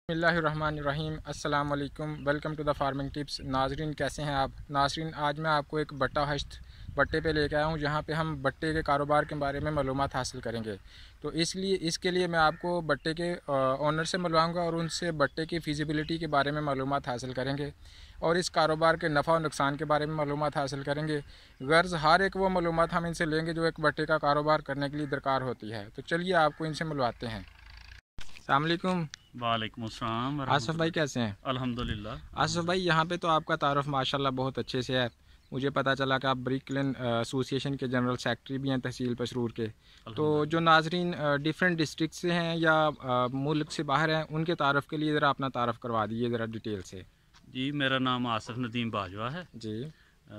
बिस्मिल्लाहिर्रहमानिर्रहीम अस्सलाम वालेकुम। Welcome to the farming tips. नाजरीन, कैसे हैं आप? नाजरीन, आज मैं आपको एक बट्टे पे लेके आया हूँ जहाँ पे हम बट्टे के कारोबार के बारे में मालूमात हासिल करेंगे। तो इसके लिए मैं आपको बट्टे के ओनर से मिलवाऊँगा और उनसे बट्टे की फ़िज़िबिलिटी के बारे में मालूमात हासिल करेंगे और इस कारोबार के नफ़ा और नुकसान के बारे में मालूमात हासिल करेंगे। गर्ज़ हर एक वो मालूमात हम इनसे लेंगे जो एक बट्टे का कारोबार करने के लिए दरकार होती है। तो चलिए आपको इनसे मिलवाते हैं। अस्सलाम वालेकुम। वालेकुम अस्सलाम। आसफ़ भाई कैसे हैं? अल्हम्दुलिल्लाह। आसफ़ भाई, यहाँ पे तो आपका तारुफ माशाल्लाह बहुत अच्छे से है। मुझे पता चला कि आप ब्रिक लेन एसोसिएशन के जनरल सेक्रेटरी भी हैं तहसील पसरूर के। तो जो नाजरीन डिफरेंट डिस्ट्रिक्ट से हैं या मुल्क से बाहर हैं, उनके तारुफ के लिए ज़रा अपना तारुफ करवा दीजिए ज़रा डिटेल से। जी, मेरा नाम आसिफ नदीम बाजवा है। जी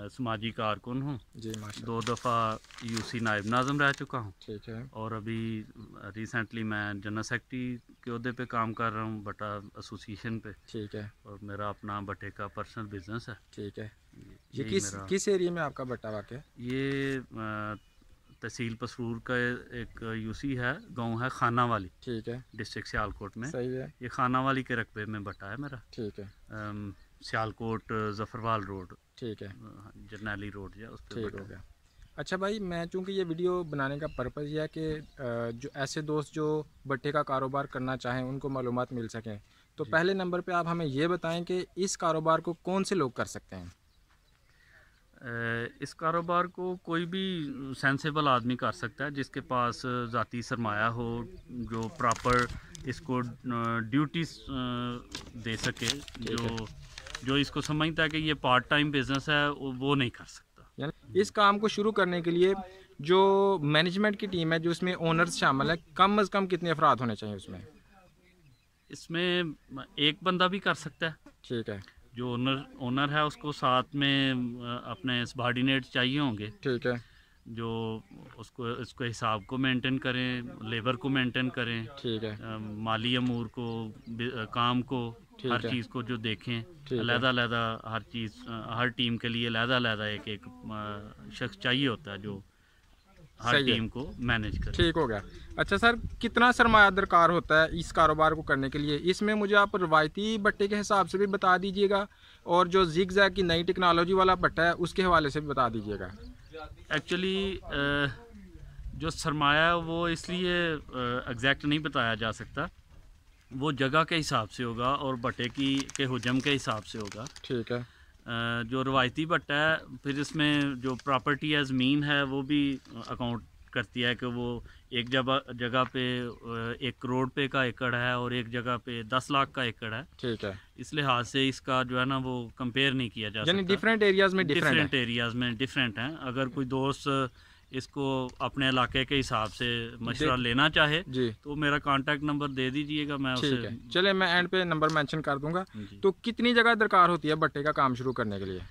समाजी कारकुन हूँ। जी माशाल्लाह। 2 दफ़ा यूसी नायब नाज़म रह चुका हूँ ठीक है। और अभी रिसेंटली मैं जनरल सेक्रेटरी के ओहदे पे काम कर रहा हूँ बट्टा एसोसिएशन पे। ठीक है। और मेरा अपना बट्टे का पर्सनल बिजनेस है। ठीक है। ये यही मेरा किस एरिया में आपका बट्टा वाक़ है? ये तहसील पसरूर का एक यूसी है, गांव है खाना वाली। ठीक है। डिस्ट्रिक्ट सियालकोट में। सही है। ये खाना वाली के रकबे में बट्टा है मेरा। ठीक है। सियालकोट ज़फ़रवाल रोड, ठीक है। जरनैली रोड या उस पर ठीक हो बटा। गया। अच्छा भाई, मैं चूँकि ये वीडियो बनाने का पर्पज़ यह है कि जो ऐसे दोस्त जो बट्टे का कारोबार करना चाहें उनको मालूमात मिल सकें। तो पहले नंबर पे आप हमें ये बताएं कि इस कारोबार को कौन से लोग कर सकते हैं? इस कारोबार को कोई भी सेंसेबल आदमी कर सकता है जिसके पास ज़ाती सरमाया हो, जो प्रॉपर इसको ड्यूटीज दे सके। जो इसको समझता है कि ये पार्ट टाइम बिजनेस है, वो नहीं कर सकता। यानी इस काम को शुरू करने के लिए जो मैनेजमेंट की टीम है, जो इसमें ओनर्स शामिल है, कम अज़ कम कितने अफराद होने चाहिए उसमें? इसमें एक बंदा भी कर सकता है। ठीक है। जो ओनर है उसको साथ में अपने सबॉर्डिनेट चाहिए होंगे। ठीक है। जो इसको हिसाब को मेंटेन करें, लेबर को मेंटेन करें। ठीक है। माली अमूर को, काम को, हर चीज़ को जो देखें। अलग-अलग हर चीज़, हर टीम के लिए अलग-अलग एक शख्स चाहिए होता है जो हर टीम को मैनेज करे। ठीक हो गया। अच्छा सर, कितना सरमाया दरकार होता है इस कारोबार को करने के लिए? इसमें मुझे आप रवायती बट्टे के हिसाब से भी बता दीजिएगा और जो ज़िग-ज़ैग की नई टेक्नोलॉजी वाला बट्टा है उसके हवाले से भी बता दीजिएगा। एक्चुअली जो सरमाया है वो इसलिए एग्जैक्ट नहीं बताया जा सकता, वो जगह के हिसाब से होगा और बट्टे के हुजम के हिसाब से होगा। ठीक है। जो रवायती बट्टा है, फिर इसमें जो प्रॉपर्टी है, ज़मीन है, वो भी अकाउंट करती है कि वो एक जगह पे 1 करोड़ पे का एकड़ है और एक जगह पे 10 लाख का एकड़ है। ठीक है। इस लिहाज से इसका जो है ना वो कंपेयर नहीं किया जा सकता। यानी डिफरेंट एरियाज़ में डिफरेंट हैं। अगर कोई दोस्त इसको अपने इलाके के हिसाब से मशवरा लेना चाहे तो मेरा कांटेक्ट नंबर दे दीजिएगा, मैं उसे। चले, मैं एंड पे नंबर मेंशन कर दूंगा। तो कितनी जगह दरकार होती है बट्टे का काम शुरू करने के लिए?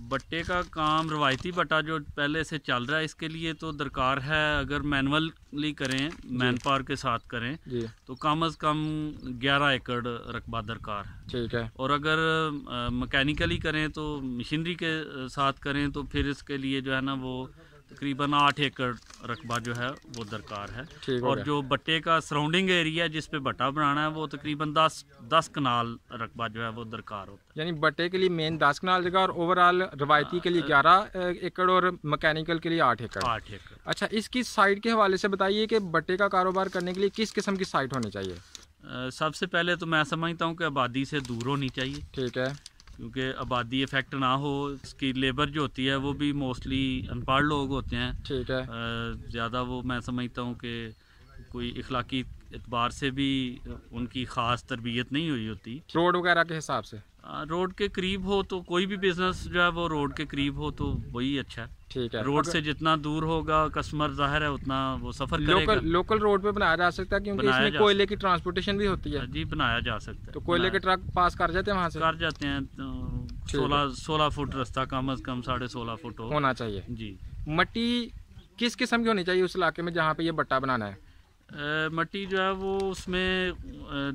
बट्टे का काम, रवायती बट्टा जो पहले से चल रहा है, इसके लिए तो दरकार है, अगर मैनुअली करें, मैन पावर के साथ करें तो कम अज़ कम 11 एकड़ रकबा दरकार है। ठीक है। और अगर मैकेनिकली करें तो मशीनरी के साथ करें तो फिर इसके लिए जो है ना वो तकरीबन 8 एकड़ रकबा जो है वो दरकार है। और जो बट्टे का सराउंडिंग एरिया जिस पे बट्टा बनाना है वो तकरीबन 10 कनाल रकबा जो है वो दरकार होता है। यानी बट्टे के लिए मेन 10 कनाल जगह और ओवरऑल रवायती के लिए 11 एकड़ और मैकेनिकल के लिए 8 एकड़। 8 एकड़। अच्छा, इसकी साइट के हवाले से बताइए कि बट्टे का कारोबार करने के लिए किस किस्म की साइट होनी चाहिए? सबसे पहले तो मैं समझता हूँ कि आबादी से दूर होनी चाहिए। ठीक है। क्योंकि आबादी इफेक्ट ना हो। इसकी लेबर जो होती है वो भी मोस्टली अनपढ़ लोग होते हैं। ठीक है। ज़्यादा वो मैं समझता हूँ कि कोई इखलाकी एतबार से भी उनकी ख़ास तरबियत नहीं हुई होती। रोड वगैरह के हिसाब से रोड के करीब हो तो कोई भी बिजनेस जो है वो रोड के करीब हो तो वही अच्छा है। ठीक है। रोड से जितना दूर होगा कस्टमर, जाहिर है उतना वो सफ़र करेगा। लोकल रोड पे बनाया जा सकता है क्योंकि इसमें कोयले की ट्रांसपोर्टेशन भी होती है। जी, बनाया जा सकता है। तो कोयले के ट्रक पास कर जाते हैं वहाँ से? कर जाते हैं। तो 16 फुट रास्ता कम अज़ कम 16.5 फुट होना चाहिए। जी। मट्टी किस किस्म की होनी चाहिए उस इलाके में जहाँ पे ये बट्टा बनाना है? मट्टी जो है वो उसमें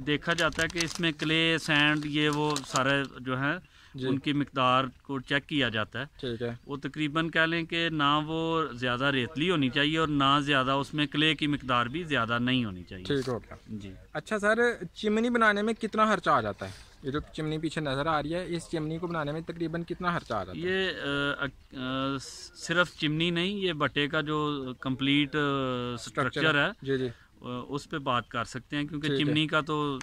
देखा जाता है कि इसमें क्ले, सैंड, ये वो सारे जो हैं उनकी मिकदार को चेक किया जाता है। ठीक है। वो तकरीबन कह लें कि ना वो ज़्यादा रेतली होनी चाहिए और ना ज़्यादा उसमें क्ले की मिकदार भी ज़्यादा नहीं होनी चाहिए। ठीक हो गया जी। अच्छा सर, चिमनी बनाने में कितना खर्चा आ जाता है? ये जो चिमनी पीछे नज़र आ रही है, इस चिमनी को बनाने में तकरीबन कितना खर्चा आ जाता है? ये सिर्फ चिमनी नहीं, ये भट्टे का जो कंप्लीट स्ट्रक्चर है जी जी, उस पे बात कर सकते हैं, क्योंकि चिमनी का तो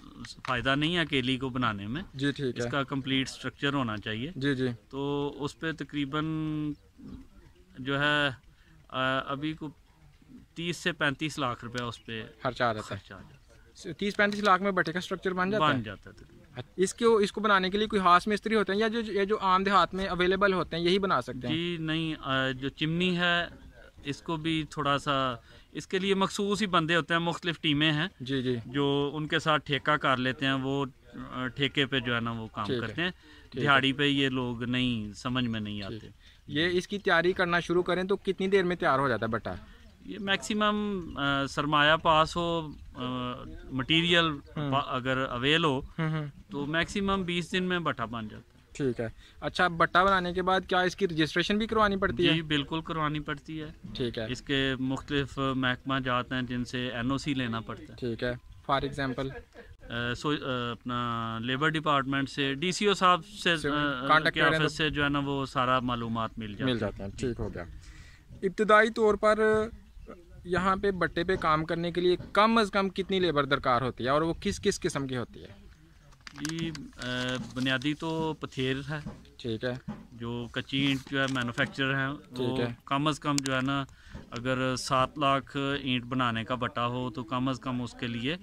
फ़ायदा नहीं है अकेली को बनाने में। जी ठीक है। इसका कंप्लीट स्ट्रक्चर होना चाहिए। जी जी। तो उस पे तकरीबन जो है अभी को 30 से 35 लाख रुपया उस पे खर्चा आ जाता है। 30-35 लाख में भट्टे का स्ट्रक्चर बन जाता है। इसको बनाने के लिए कोई खास मिस्त्री होते हैं या जो आम देहात में अवेलेबल होते हैं यही बना सकते हैं? जी नहीं, जो चिमनी है इसको भी थोड़ा सा इसके लिए मखसूस ही बंदे होते हैं, मुख्तलिफ टीमें हैं जी जी, जो उनके साथ ठेका कर लेते हैं, वो ठेके पे जो है ना वो काम करते हैं। दिहाड़ी पे ये लोग नहीं, समझ में नहीं आते। ये इसकी तैयारी करना शुरू करें तो कितनी देर में तैयार हो जाता है भट्टा? ये मैक्सिमम सरमाया पास हो, मटेरियल अगर अवेल हो तो मैक्सिमम 20 दिन में भट्टा बन जाता है। ठीक है। अच्छा, भट्टा बनाने के बाद क्या इसकी रजिस्ट्रेशन भी करवानी पड़ती है? जी बिल्कुल करवानी पड़ती है। ठीक है। इसके मुख्तलिफ महकमा जाते हैं जिनसे NOC लेना पड़ता है। ठीक है। फॉर एग्जांपल अपना लेबर डिपार्टमेंट से, DCO साहब से कांटेक्ट के ऑफिस से जो है ना वो सारा मालूमात मिल जाता है। ठीक हो गया। इब्तदाई तौर पर यहाँ पे भट्टे पे काम करने के लिए कम अज़ कम कितनी लेबर दरकार होती है और वो किस किस किस्म की होती है? जी बुनियादी तो पथेर है। ठीक है। जो कच्ची ईंट जो है मैन्युफैक्चरर हैं वो कम अज़ कम जो है ना, अगर 7 लाख ईंट बनाने का भट्टा हो तो कम अज़ कम उसके लिए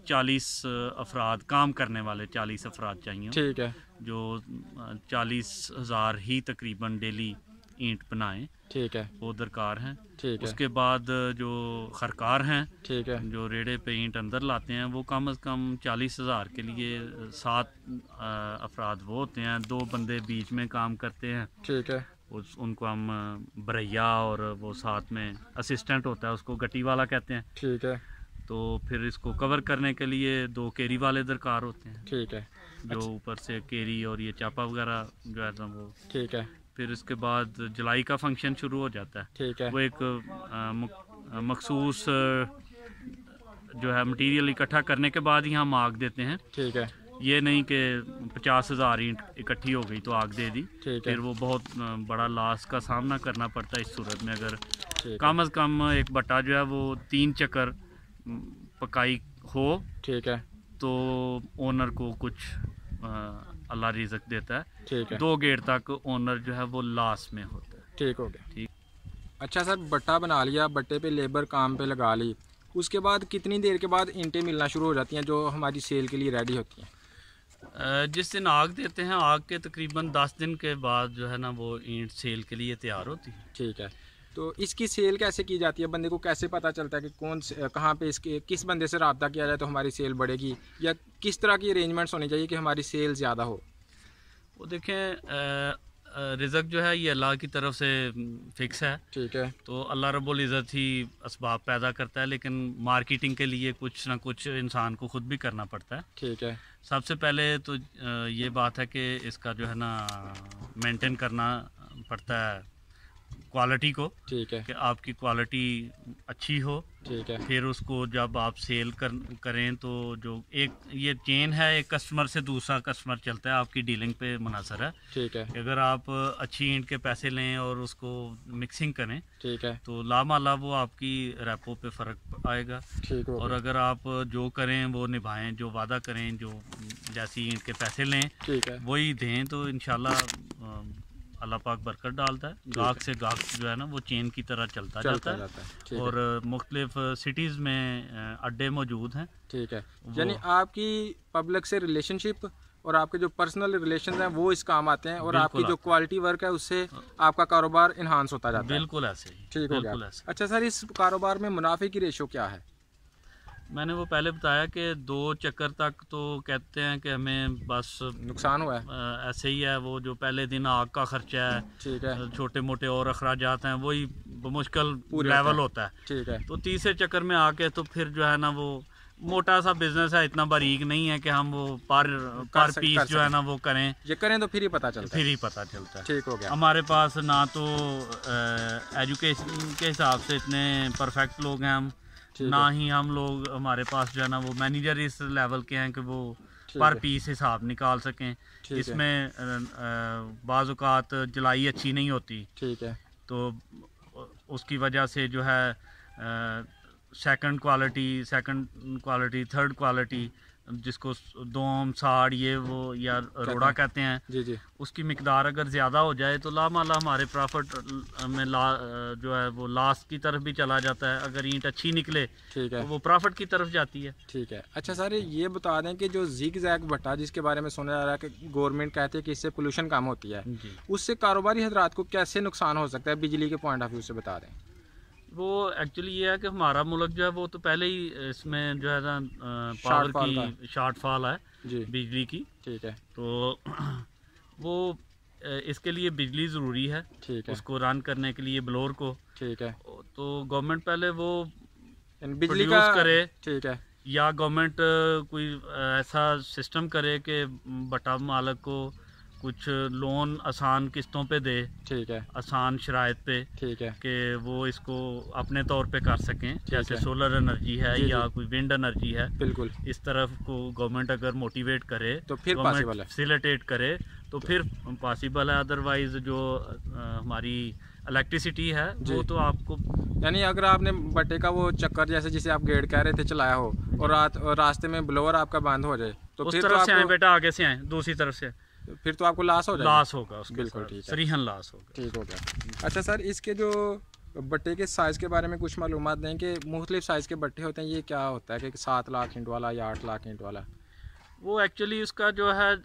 40 अफराद, काम करने वाले 40 अफराद चाहिए। ठीक है। जो 40,000 ही तकरीबन डेली ईंट बनाएं। ठीक है। वो दरकार हैं। ठीक है। उसके बाद जो खरकार हैं, ठीक है, जो रेड़े पे ईंट अंदर लाते हैं, वो कम अज़ कम 40,000 के लिए 7 अफराद वो होते हैं, 2 बंदे बीच में काम करते हैं। ठीक है। उनको हम बरैया और वो साथ में असिस्टेंट होता है, उसको गट्टी वाला कहते हैं। ठीक है। तो फिर इसको कवर करने के लिए 2 केरी वाले दरकार होते हैं। ठीक है। जो ऊपर से केरी और ये चापा वगैरह जो है ना वो। ठीक है। फिर इसके बाद जुलाई का फंक्शन शुरू हो जाता है। ठीक है। वो एक मखसूस जो है मटेरियल इकट्ठा करने के बाद ही हम आग देते हैं। ठीक है। ये नहीं कि 50,000 ईंट इकट्ठी हो गई तो आग दे दी। फिर वो बहुत बड़ा लॉस का सामना करना पड़ता है। इस सूरत में अगर कम अज़ कम एक भट्टा जो है वो 3 चक्कर पकाई हो, ठीक है, तो ओनर को कुछ अल्लाह रिज़्क देता है। ठीक है। 2 गेट तक ओनर जो है वो लॉस में होता है। ठीक हो गया। ठीक। अच्छा सर, भट्टा बना लिया, भट्टे पे लेबर काम पे लगा ली, उसके बाद कितनी देर के बाद ईंटें मिलना शुरू हो जाती हैं जो हमारी सेल के लिए रेडी होती हैं? जिस दिन आग देते हैं, आग के तकरीबन 10 दिन के बाद जो है ना वो ईंट सेल के लिए तैयार होती है। ठीक है। तो इसकी सेल कैसे की जाती है? बंदे को कैसे पता चलता है कि कहाँ पे इसके किस बंदे से रब्ता किया जाए तो हमारी सेल बढ़ेगी, या किस तरह की अरेंजमेंट्स होनी चाहिए कि हमारी सेल ज़्यादा हो? वो देखें, रिज़्क जो है ये अल्लाह की तरफ से फ़िक्स है। ठीक है। तो अल्लाह रब्बुल इज़्ज़त ही असबाब पैदा करता है, लेकिन मार्केटिंग के लिए कुछ ना कुछ इंसान को ख़ुद भी करना पड़ता है। ठीक है। सबसे पहले तो ये बात है कि इसका जो है ना मेंटेन करना पड़ता है क्वालिटी को। ठीक है। कि आपकी क्वालिटी अच्छी हो। ठीक है। फिर उसको जब आप सेल करें तो जो एक ये चेन है, एक कस्टमर से दूसरा कस्टमर चलता है, आपकी डीलिंग पे मुनहसर है। ठीक है। अगर आप अच्छी ईंट के पैसे लें और उसको मिक्सिंग करें, ठीक है, तो लामाला वो आपकी रेपो पे फ़र्क आएगा। ठीक है। और अगर आप जो करें वो निभाएं, जो वादा करें, जो जैसी ईंट के पैसे लें, ठीक है, वही दें, तो इंशाल्लाह अल्लाह पाक बरकत डालता है। गाहक से गाहक जो है ना वो चेन की तरह चलता जाता है। और मुख्तलिफ सिटीज़ में अड्डे मौजूद हैं। ठीक है। यानी आपकी पब्लिक से रिलेशनशिप और आपके जो पर्सनल रिलेशन हैं वो इस काम आते हैं, और आपकी जो क्वालिटी वर्क है उससे आपका कारोबार इन्हांस होता जाता है। बिल्कुल ऐसे ही। ठीक हो गया। अच्छा सर, इस कारोबार में मुनाफे की रेशो क्या है? मैंने वो पहले बताया कि 2 चक्कर तक तो कहते हैं कि हमें बस नुकसान हुआ है। ऐसे ही है। वो जो पहले दिन आग का खर्चा है, ठीक है, छोटे मोटे और अखराजात हैं, वही मुश्किल लेवल होता है। ठीक है। तो तीसरे चक्कर में आके तो फिर जो है ना वो मोटा सा बिजनेस है, इतना बारीक नहीं है कि हम वो पर पीस जो है ना वो करें। ये करें तो फिर ही पता चलता है। ठीक हो गया। हमारे पास ना तो एजुकेशन के हिसाब से इतने परफेक्ट लोग हैं हम, ना ही हम लोग, हमारे पास जो है ना वो मैनेजर इस लेवल के हैं कि वो पर पीस हिसाब निकाल सकें। इसमें बाज़ औक़ात जलाई अच्छी नहीं होती, ठीक है, तो उसकी वजह से जो है सेकंड क्वालिटी, थर्ड क्वालिटी, जिसको दोम साड़ ये वो या रोड़ा कहते हैं, जी, उसकी मिकदार अगर ज़्यादा हो जाए तो लामाला हमारे प्रॉफिट में जो है वो लॉस की तरफ भी चला जाता है। अगर ईंट अच्छी निकले, ठीक है, तो वो प्रॉफिट की तरफ जाती है। ठीक है। अच्छा सर, ये बता दें कि जो जिग जैग भट्टा जिसके बारे में सुना जा रहा है कि गवर्नमेंट कहती है कि इससे पोल्यूशन कम होती है, उससे कारोबारी हजरात को कैसे नुकसान हो सकता है बिजली के पॉइंट ऑफ व्यू से बता दें। वो एक्चुअली ये है कि हमारा मुल्क जो है वो तो पहले ही इसमें जो है ना पावर की शॉर्टफॉल है जी, बिजली की, ठीक है, तो वो इसके लिए बिजली ज़रूरी है, ठीक है, उसको रन करने के लिए ब्लोअर को, ठीक है, तो गवर्नमेंट पहले वो बिजली का करे, ठीक है, या गवर्नमेंट कोई ऐसा सिस्टम करे कि भट्टा मालिक को कुछ लोन आसान किस्तों पे दे, ठीक है, आसान शराइत पे, ठीक है, कि वो इसको अपने तौर पे कर सकें, जैसे सोलर एनर्जी है या कोई विंड एनर्जी है, बिल्कुल, इस तरफ को गवर्नमेंट अगर मोटिवेट करे तो फिर पॉसिबल है, फैसिलिटेट करे तो फिर पॉसिबल है। अदरवाइज जो हमारी इलेक्ट्रिसिटी है वो तो आपको, यानी अगर आपने भट्टे का वो चक्कर जैसे जिसे आप गेट कह रहे थे चलाया हो और रास्ते में ब्लोअर आपका बंद हो जाए तो उस तरफ से आए बेटा, आगे से आए दूसरी तरफ से, फिर तो आपको लॉस हो जाएगा, लॉस होगा उसके, बिल्कुल ठीक है, सरीहन लॉस होगा, ठीक हो गया। अच्छा सर, इसके जो भट्टे के साइज़ के बारे में कुछ मालूमात दें कि मुख्तलिफ साइज़ के भट्टे होते हैं, ये क्या होता है कि 7 लाख ईंट वाला या 8 लाख ईंट वाला। वो एक्चुअली उसका जो है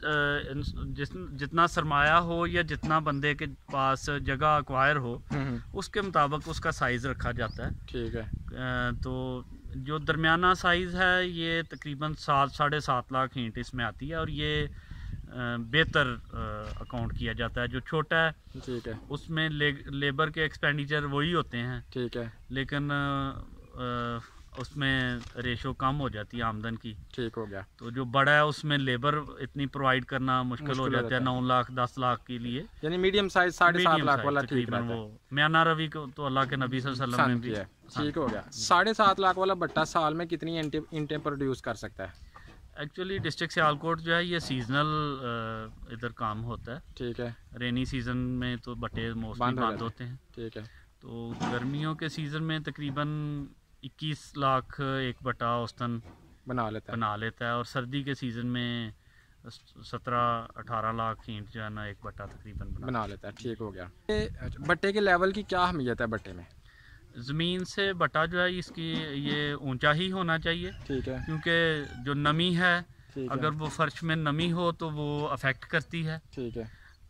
जितना सरमाया हो या जितना बंदे के पास जगह एक्वायर हो उसके मुताबिक उसका साइज़ रखा जाता है, ठीक है, तो जो दरमियाना साइज़ है ये तकरीबन 7-7.5 लाख ईंट इसमें आती है और ये बेहतर अकाउंट किया जाता है। जो छोटा है, ठीक है, उसमें लेबर के एक्सपेंडिचर वही होते हैं, ठीक है, लेकिन उसमें रेशो कम हो जाती है आमदन की, ठीक हो गया। तो जो बड़ा है उसमें लेबर इतनी प्रोवाइड करना मुश्किल हो जाता है 9 लाख 10 लाख के लिए, यानी मीडियम साइज 7.5 लाख वाला तकरीबन वो म्याना रवि को तो अल्लाह के नबी सल्लल्लाहु अलैहि वसल्लम ने भी, ठीक हो गया। 7.5 लाख वाला भट्टा साल में कितनी ईंटें प्रोड्यूस कर सकता है। एक्चुअली डिस्ट्रिक्ट सियालकोट जो है ये सीजनल इधर काम होता है, ठीक है, रेनी सीजन में तो भट्टे मोस्टली बंद होते हैं, ठीक है, तो गर्मियों के सीजन में तकरीबन 21 लाख एक भट्टा औसतन बना लेता है और सर्दी के सीजन में 17-18 लाख ईंट जो है ना एक भट्टा तकरीबन बना लेता है, ठीक हो गया। भट्टे के लेवल की क्या अहमियत है भट्टे में। ज़मीन से भट्टा जो है इसकी ये ऊंचा ही होना चाहिए, ठीक है, क्योंकि जो नमी है अगर वो फर्श में नमी हो तो वो अफेक्ट करती है, ठीक है,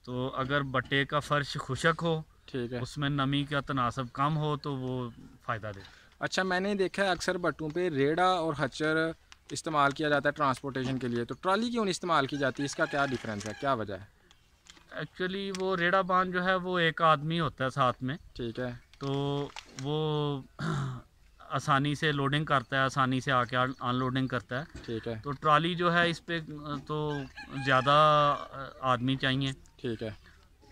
तो अगर भट्टे का फर्श खुशक हो, ठीक है, उसमें नमी का तनासब कम हो तो वो फ़ायदा दे। अच्छा, मैंने देखा है अक्सर भट्टों पे रेड़ा और हच्चर इस्तेमाल किया जाता है ट्रांसपोर्टेशन के लिए, तो ट्रॉली क्यों नहीं इस्तेमाल की जाती है, इसका क्या डिफरेंस है, क्या वजह है। एक्चुअली वो रेड़ा बांध जो है वो एक आदमी होता है साथ में, ठीक है, तो वो आसानी से लोडिंग करता है, आसानी से आके अनलोडिंग करता है, ठीक है, तो ट्रॉली जो है इस पे तो ज़्यादा आदमी चाहिए, ठीक है,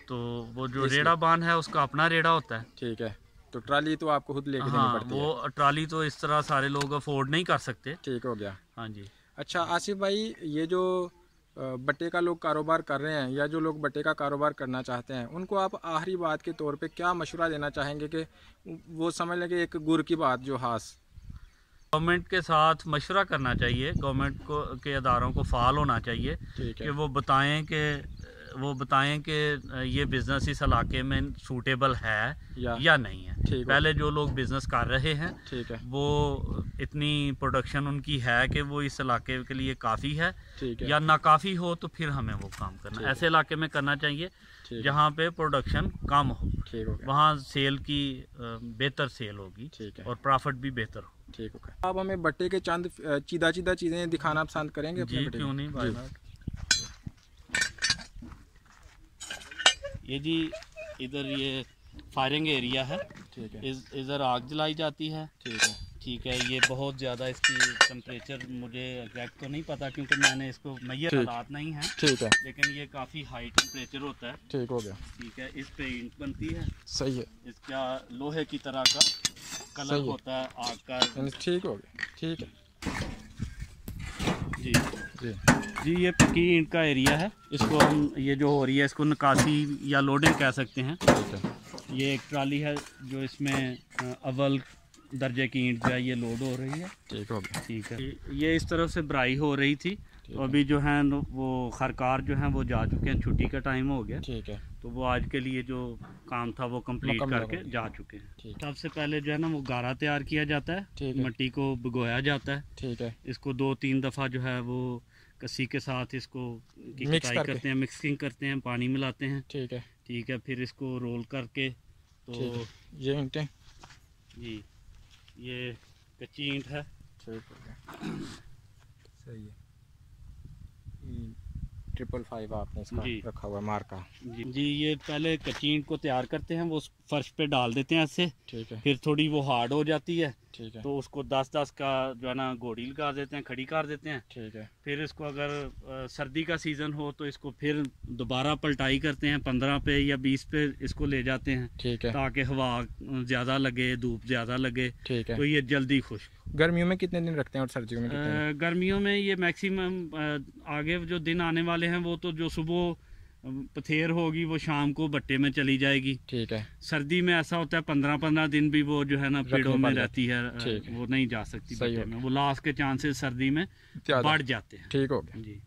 तो वो जो रेड़ा बांध है उसका अपना रेड़ा होता है, ठीक है, तो ट्रॉली तो आपको खुद लेके देनी पड़ती है। वो ट्रॉली तो इस तरह सारे लोग अफोर्ड नहीं कर सकते, ठीक हो गया। हाँ जी। अच्छा आसिफ भाई, ये जो भट्टे का लोग कारोबार कर रहे हैं या जो लोग भट्टे का कारोबार करना चाहते हैं उनको आप आखिरी बात के तौर पे क्या मशवरा देना चाहेंगे कि वो समझ लें कि एक गुर की बात जो हास गवर्नमेंट के साथ मशवरा करना चाहिए, गवर्नमेंट को के अदारों को फ़ाल होना चाहिए कि वो बताएं कि ये बिज़नेस इस इलाके में सूटेबल है या नहीं है। पहले जो लोग बिज़नेस कर रहे हैं, ठीक है, वो इतनी प्रोडक्शन उनकी है कि वो इस इलाके के लिए काफ़ी है, या नाकाफ़ी हो तो फिर हमें वो काम करना ऐसे इलाके में करना चाहिए जहाँ पे प्रोडक्शन कम हो, वहाँ सेल की बेहतर सेल होगी और प्रॉफिट भी बेहतर हो। ठीक है, आप हमें भट्टे के चंद चीदा चीज़ें दिखाना पसंद करेंगे। जी क्यों नहीं भाई। ये जी इधर ये फायरिंग एरिया है, ठीक है, इधर आग जलाई जाती है, ठीक है, ठीक है। ये बहुत ज़्यादा इसकी टेम्परेचर मुझे एग्जैक्ट तो नहीं पता क्योंकि मैंने इसको मैयर हालात नहीं है। ठीक है, लेकिन ये काफ़ी हाई टेम्परेचर होता है। ठीक हो गया। ठीक है, इस पे ईंट बनती है। सही है। इसका लोहे की तरह का कलर होता है आग का। ठीक हो गया, ठीक है जी जी जी। ये पक्की ईंट का एरिया है। इसको हम ये जो हो रही है इसको निकासी या लोडिंग कह सकते हैं। ठीक है। ये एक ट्राली है जो इसमें अव्वल दर्जे की ईंट जो है ये लोड हो रही है। ठीक हो गया। ठीक है। ये इस तरफ से भराई हो रही थी, तो अभी जो है वो खरकार जो है वो जा चुके हैं, छुट्टी का टाइम हो गया। ठीक है। तो वो आज के लिए जो काम था वो कंप्लीट करके जा चुके हैं। सबसे पहले जो है ना वो गारा तैयार किया जाता है, मिट्टी को भिगोया जाता है। ठीक है। इसको 2-3 दफ़ा जो है वो कसी के साथ इसको मिक्स करते हैं, मिक्सिंग करते हैं, पानी मिलाते हैं। ठीक है। ठीक है, फिर इसको रोल करके तो ये ईंटें जी ये कच्ची ईंट है। ठीक हो गया, सही है। 555 आपने इसका रखा हुआ मार्का। जी ये पहले कच्ची ईंट को तैयार करते हैं, वो फर्श पे डाल देते हैं ऐसे। ठीक है। फिर थोड़ी वो हार्ड हो जाती है। ठीक है। तो उसको 10-10 का जो है ना गोड़ी लगा देते हैं, खड़ी कर देते हैं। ठीक है। फिर इसको अगर सर्दी का सीज़न हो तो इसको फिर दोबारा पलटाई करते हैं, 15 पे या 20 पे इसको ले जाते हैं। ठीक है। ताकि हवा ज़्यादा लगे, धूप ज़्यादा लगे। ठीक है। तो ये जल्दी खुश्क। गर्मियों में कितने दिन रखते हैं और सर्दियों में कितने दिन? गर्मियों में ये मैक्सिमम आगे जो दिन आने वाले हैं वो तो जो सुबह पथेर होगी वो शाम को भट्टे में चली जाएगी। ठीक है। सर्दी में ऐसा होता है 15-15 दिन भी वो जो है ना पेड़ों में रहती है, वो नहीं जा सकती भट्टे में। वो लॉस के चांसेस सर्दी में बढ़ जाते हैं। ठीक हो गया जी।